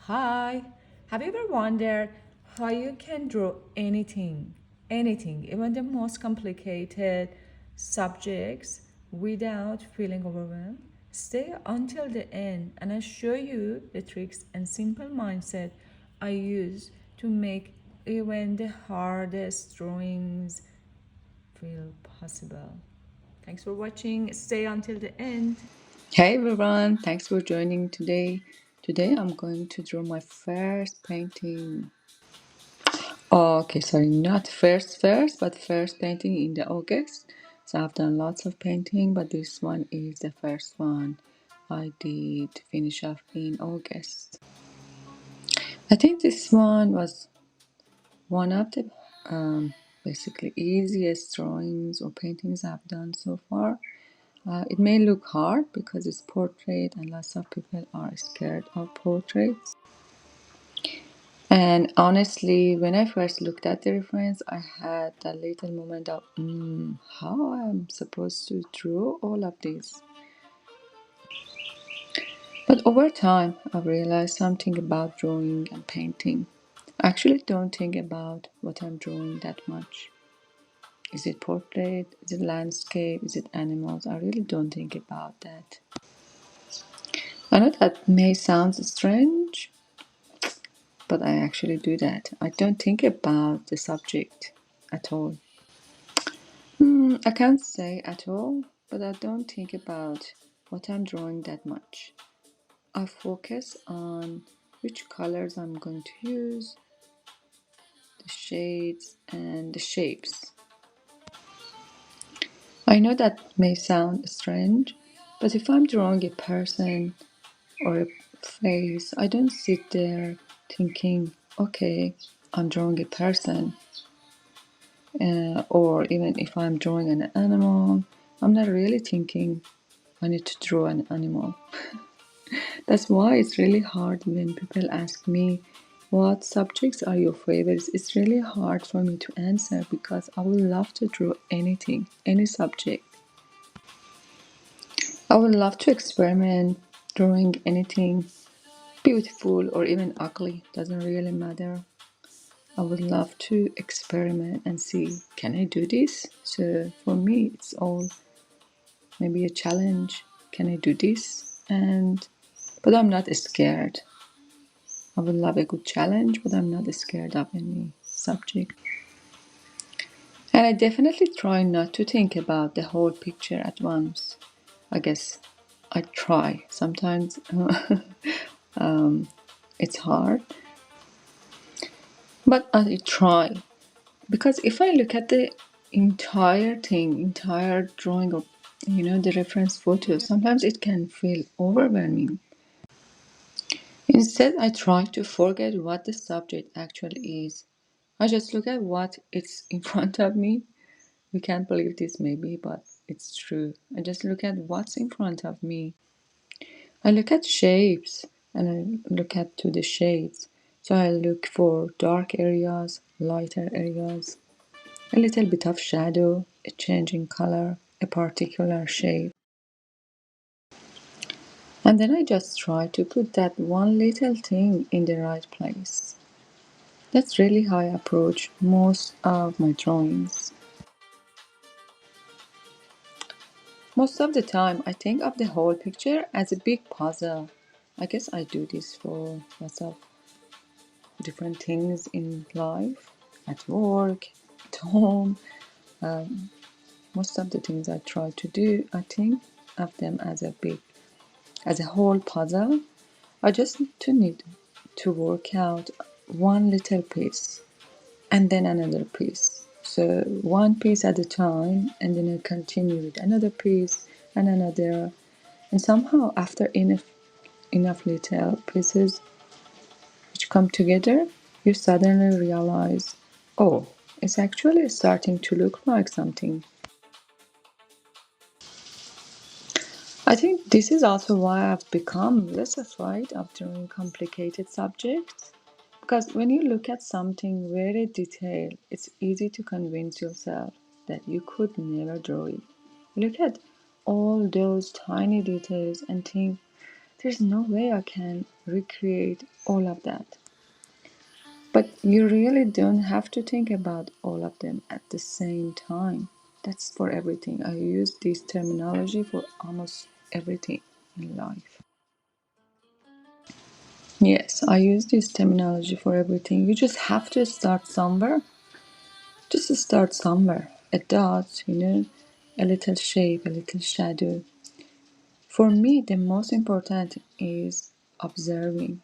Hi, have you ever wondered how you can draw anything, even the most complicated subjects without feeling overwhelmed? Stay until the end and I'll show you the tricks and simple mindset I use to make even the hardest drawings feel possible. Thanks for watching. Stay until the end. Hey everyone, thanks for joining today. Today I'm going to draw my first painting. Oh, okay, sorry, not first, but first painting in the August. So I've done lots of painting, but this one is the first one I did finish off in August. I think this one was one of the basically easiest drawings or paintings I've done so far. It may look hard because it's portrait and lots of people are scared of portraits. And honestly, when I first looked at the reference, I had that little moment of, how I'm supposed to draw all of this. But over time, I realized something about drawing and painting. I actually don't think about what I'm drawing that much. Is it portrait? Is it landscape? Is it animals? I really don't think about that. I know that may sound strange, but I actually do that. I don't think about the subject at all. I can't say at all, but I don't think about what I'm drawing that much. I focus on which colors I'm going to use, the shades, and the shapes. I know that may sound strange, but if I'm drawing a person or a face, I don't sit there thinking, okay, I'm drawing a person. Or even if I'm drawing an animal, I'm not really thinking I need to draw an animal. That's why it's really hard when people ask me what subjects are your favorites. It's really hard for me to answer because I would love to draw anything, any subject. I would love to experiment drawing anything beautiful or even ugly, doesn't really matter. I would love to experiment and see, can I do this? So for me, it's all maybe a challenge. Can I do this? And but I'm not scared. I would love a good challenge, but I'm not scared of any subject. And I definitely try not to think about the whole picture at once. I guess I try. Sometimes it's hard, but I try. Because if I look at the entire thing, entire drawing of, the reference photo, sometimes it can feel overwhelming. Instead, I try to forget what the subject actually is. I just look at what is in front of me. You can't believe this maybe, but it's true. I just look at what's in front of me. I look at shapes and I look at to the shades. So I look for dark areas, lighter areas, a little bit of shadow, a change in color, a particular shape. And then I just try to put that one little thing in the right place. That's really how I approach most of my drawings. Most of the time, I think of the whole picture as a big puzzle. I guess I do this for lots of different things in life, at work, at home. Most of the things I try to do, I think of them as a whole puzzle. I just need to work out one little piece and then another piece. So one piece at a time, and then I continue with another piece and another. And somehow, after enough little pieces which come together, you suddenly realize, oh, it's actually starting to look like something. I think this is also why I've become less afraid of drawing complicated subjects. Because when you look at something very detailed, it's easy to convince yourself that you could never draw it. Look at all those tiny details and think, there's no way I can. recreate all of that. But you really don't have to think about all of them at the same time. That's for everything. I use this terminology for almost everything in life. Yes, I use this terminology for everything. You just have to start somewhere. Just start somewhere. A dot, a little shape, a little shadow. For me, the most important is observing,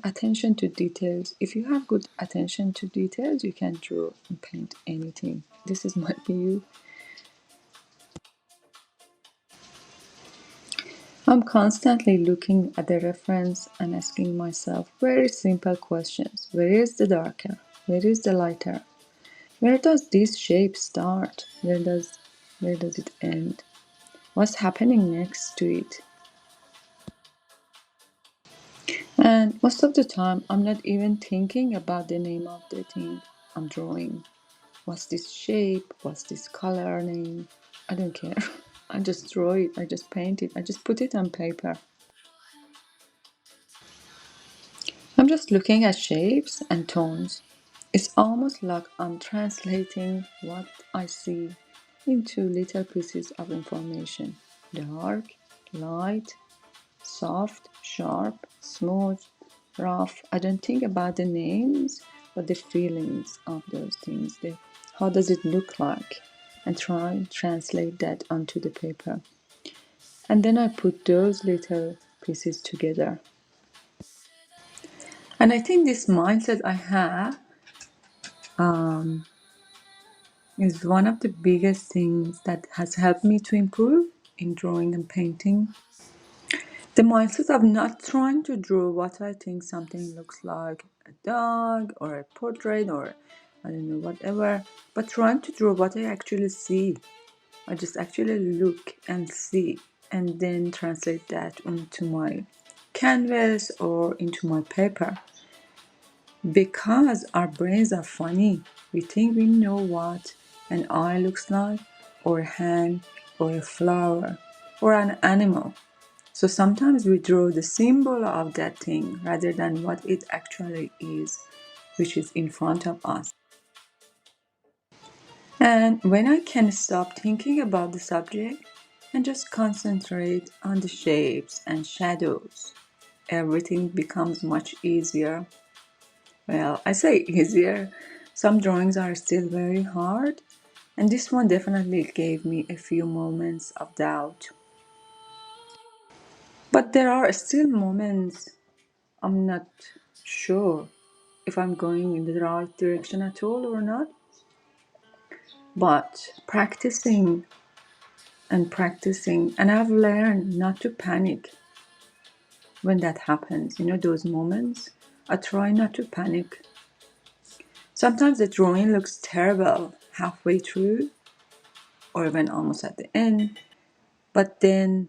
attention to details. If you have good attention to details, you can draw and paint anything. This is my view. I'm constantly looking at the reference and asking myself very simple questions. Where is the darker? Where is the lighter? Where does this shape start? Where does it end? What's happening next to it? And most of the time, I'm not even thinking about the name of the thing I'm drawing. What's this shape? What's this color name? I don't care. I just draw it. I just paint it. I just put it on paper. I'm just looking at shapes and tones. It's almost like I'm translating what I see into little pieces of information. Dark, light, soft, sharp, smooth, rough. I don't think about the names, but the feelings of those things. How does it look like? And try and translate that onto the paper. And then I put those little pieces together. And I think this mindset I have is one of the biggest things that has helped me to improve in drawing and painting. The mindset of not trying to draw what I think something looks like a dog or a portrait or I don't know, whatever, but trying to draw what I actually see. I just actually look and see and then translate that into my canvas or into my paper. Because our brains are funny, we think we know what an eye looks like, or a hand, or a flower, or an animal. So sometimes we draw the symbol of that thing rather than what it actually is, which is in front of us. And when I can stop thinking about the subject and just concentrate on the shapes and shadows, everything becomes much easier. Well, I say easier. Some drawings are still very hard, and this one definitely gave me a few moments of doubt. But there are still moments I'm not sure if I'm going in the right direction at all or not. But practicing, and I've learned not to panic when that happens. Those moments, I try not to panic. Sometimes the drawing looks terrible halfway through or even almost at the end, but then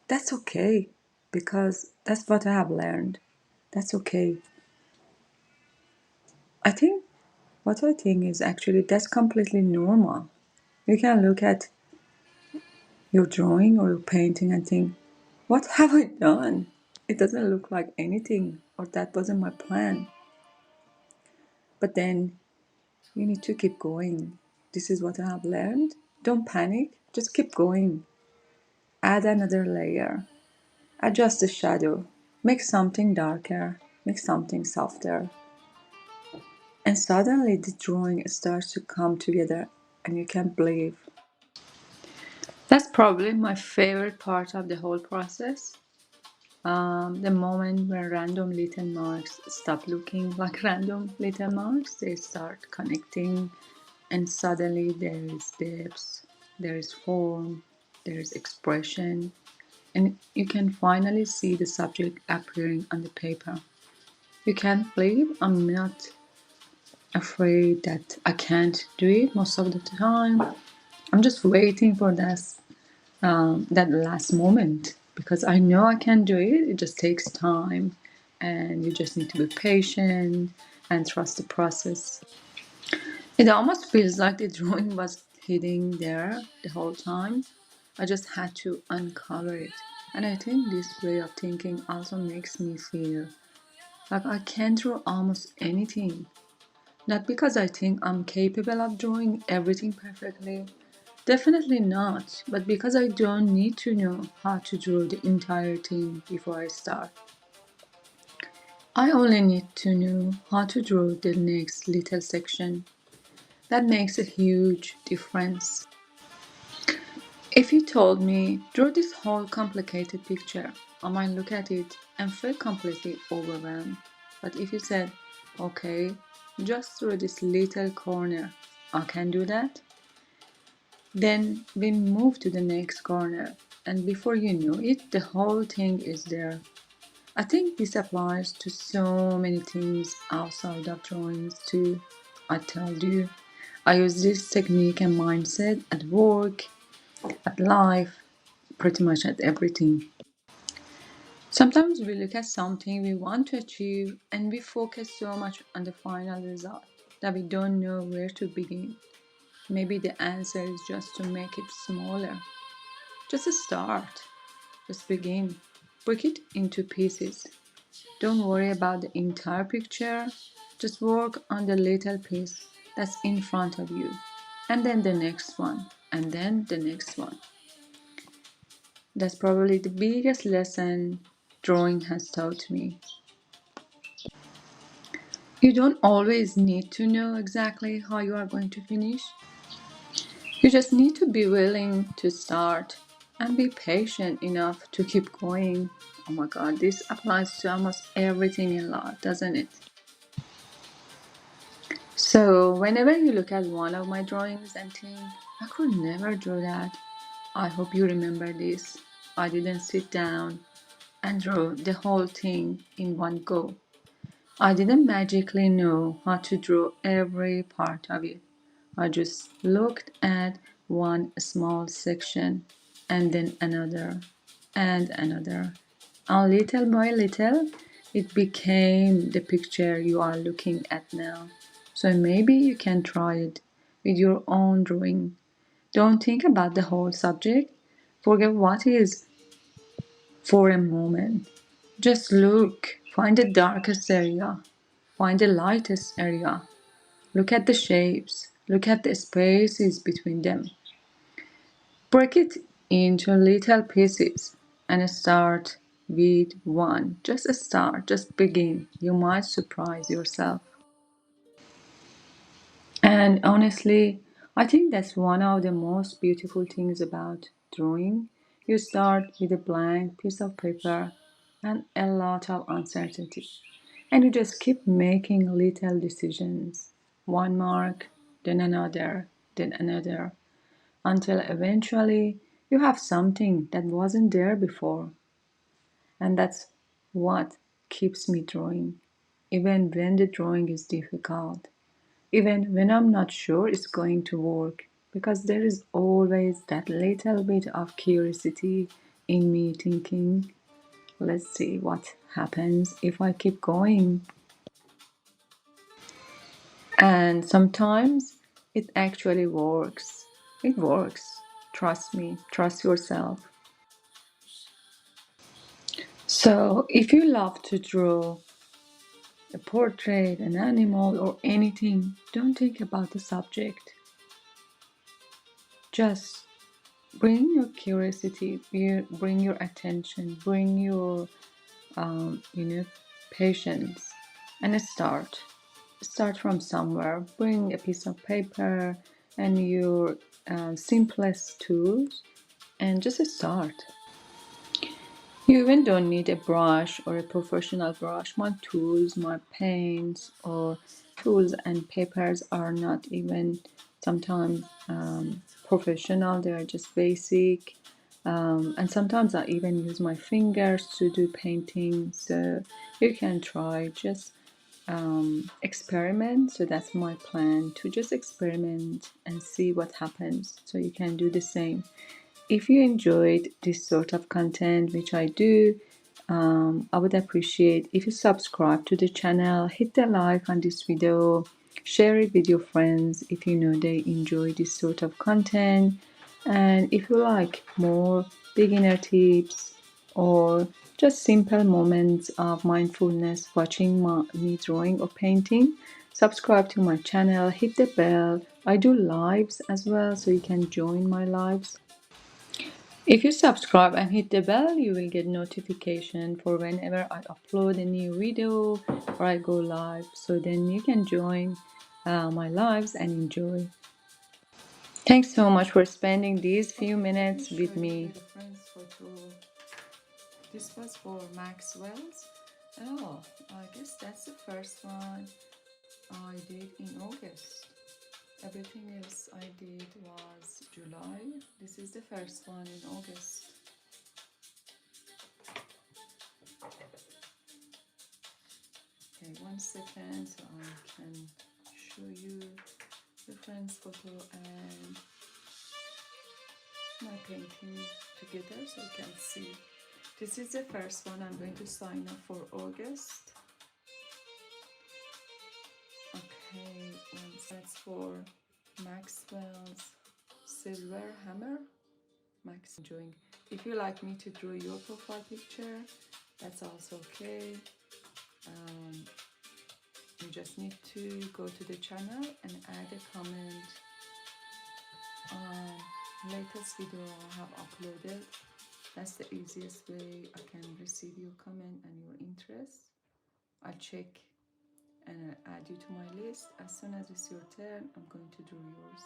that's okay because that's what I have learned. That's okay. I think what I think is actually that's completely normal. You can look at your drawing or your painting and think, what have I done? It doesn't look like anything, or that wasn't my plan. But then you need to keep going. This is what I have learned. Don't panic, just keep going. Add another layer, adjust the shadow, make something darker, make something softer. And suddenly the drawing starts to come together and you can't believe. That's probably my favorite part of the whole process. The moment when random little marks stop looking like random little marks, they start connecting, and suddenly there is depth, there is form, there is expression, and you can finally see the subject appearing on the paper. You can't believe I'm not afraid that I can't do it most of the time. I'm just waiting for that last moment because I know I can do it. It just takes time, and you just need to be patient and trust the process. It almost feels like the drawing was hidden there the whole time. I just had to uncover it. And I think this way of thinking also makes me feel like I can draw almost anything. Not because I think I'm capable of drawing everything perfectly, definitely not, but because I don't need to know how to draw the entire thing before I start. I only need to know how to draw the next little section. That makes a huge difference. If you told me, draw this whole complicated picture, I might look at it and feel completely overwhelmed. But if you said, okay, just draw this little corner, I can do that, then we move to the next corner, and before you know it, the whole thing is there. I think this applies to so many things outside of drawings too. I told you, I use this technique and mindset at work, at life, pretty much at everything. Sometimes we look at something we want to achieve and we focus so much on the final result that we don't know where to begin. Maybe the answer is just to make it smaller. Just start. Just begin. Break it into pieces. Don't worry about the entire picture. Just work on the little piece that's in front of you. And then the next one. And then the next one. That's probably the biggest lesson drawing has taught me. You don't always need to know exactly how you are going to finish. You just need to be willing to start and be patient enough to keep going. Oh my god, this applies to almost everything in life, doesn't it? So, whenever you look at one of my drawings and think, I could never draw that, I hope you remember this. I didn't sit down and draw the whole thing in one go. I didn't magically know how to draw every part of it. I just looked at one small section and then another and another. And little by little, it became the picture you are looking at now. So maybe you can try it with your own drawing. Don't think about the whole subject. Forget what is for a moment. Just look, find the darkest area, find the lightest area. Look at the shapes, look at the spaces between them. Break it into little pieces and start with one. Just start, just begin. You might surprise yourself. And honestly, I think that's one of the most beautiful things about drawing. You start with a blank piece of paper and a lot of uncertainty. And you just keep making little decisions. One mark, then another, until eventually you have something that wasn't there before. And that's what keeps me drawing, even when the drawing is difficult, even when I'm not sure it's going to work, because there is always that little bit of curiosity in me thinking, let's see what happens if I keep going. And sometimes it actually works. It works. Trust me, trust yourself. So, if you love to draw a portrait, an animal, or anything, don't think about the subject. Just bring your curiosity, bring your attention, bring your, you know, patience, and start. Start from somewhere. Bring a piece of paper and your simplest tools, and just start. You even don't need a brush or a professional brush. My tools, my paints, or tools and papers are not even sometimes professional, they are just basic. And sometimes I even use my fingers to do painting. So you can try just experiment. So that's my plan, to just experiment and see what happens. So you can do the same. If you enjoyed this sort of content, which I do, I would appreciate if you subscribe to the channel, hit the like on this video, share it with your friends if you know they enjoy this sort of content. And if you like more beginner tips or just simple moments of mindfulness watching me drawing or painting, subscribe to my channel, hit the bell. I do lives as well, so you can join my lives. If you subscribe and hit the bell, you will get notification for whenever I upload a new video or I go live. So then you can join my lives and enjoy. Thanks so much for spending these few minutes with me. The reference photo. This was for Maxwell's. Oh, I guess that's the first one I did in August. Everything else I did was July. This is the first one in August. Okay, 1 second so I can show you the friend's photo and my painting together so you can see. This is the first one. I'm going to sign up for August. Okay, that's for Maxwell's Silver Hammer. Max enjoying. If you like me to draw your profile picture, that's also okay. You just need to go to the channel and add a comment on latest video I have uploaded. That's the easiest way I can receive your comment and your interest. I'll check and add you to my list. As soon as it's your turn, I'm going to draw yours.